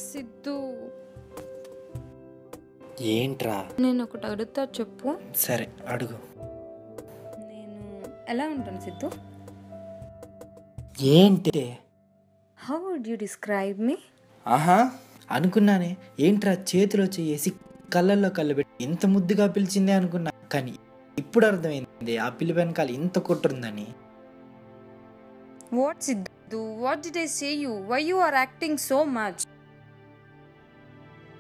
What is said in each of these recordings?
సిద్ధు, ఏంట్రా? నేను ఒకటి అడుగుతా, చెప్పు. సరే అడుగు. నేను ఎలా ఉంటాను సిద్ధు? ఏంటి? హౌ వుడ్ యూ డిస్క్రైబ్ మీ? ఆహా, అనుకున్నానే. ఏంట్రా చేతిలో చేసి కళ్ళల్లో కళ్ళు పెట్టి ఇంత ముద్దుగా పిలిచిందే అనుకున్నా. కానీ ఇప్పుడు అర్థమైంది ఆ పిల్లి వెనకాల ఇంత కొట్టుందని. What Siddhu, what did I say you? Why you are acting so much?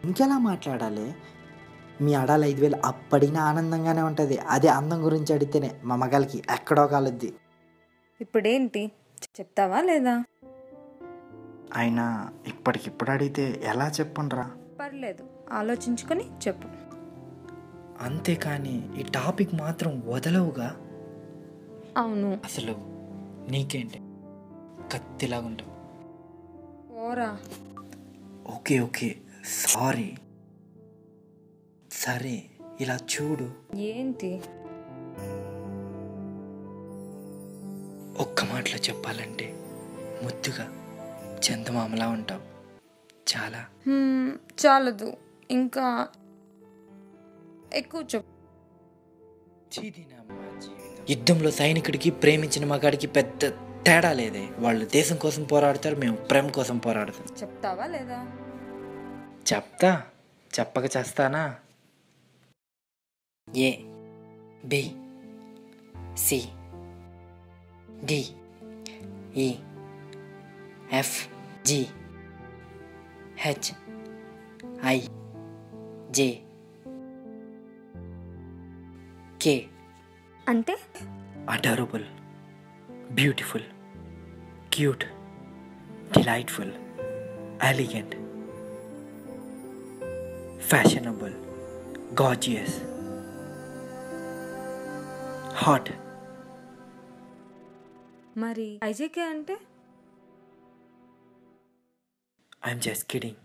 ఇంకెలా మాట్లాడాలి? మీ ఆడాలి 5,000 అప్పడినా ఆనందంగానే ఉంటుంది. అదే అందం గురించి అడిగితేనే మా మగాళ్ళకి ఎక్కడో కాలద్ది. ఇప్పుడేంటి చెప్తావా లేదా? అయినా ఇప్పటికిప్పుడు అడిగితే ఎలా చెప్పండ్రా? పర్లేదు, ఆలోచించుకొని చెప్పు. అంతేకాని ఈ టాపిక్ మాత్రం వదలవుగా. అవును. అసలు నీకేంటి కత్తిలాగుంటావు. ఓరా. Okay okay, sorry. సరే ఇలా చూడు. ఏంటి? ఒక్క మాటలో చెప్పాలంటే ముద్దుగా చందమామలా ఉంటావు. చాలా. చాలదు, ఇంకా ఎక్కువ చెప్పు. యుద్ధంలో సైనికుడికి ప్రేమించిన మగాడికి పెద్ద తేడా లేదే. వాళ్ళు దేశం కోసం పోరాడతారు, మేము ప్రేమ కోసం పోరాడతాం. చెప్తావా లేదా? చెప్తా, చెప్పక చేస్తానా? A B C D E F G H I J K. అంటే adorable, beautiful, cute, delightful, elegant, fashionable, gorgeous, hot. మరి ఐజేకే అంటే? I'm just kidding.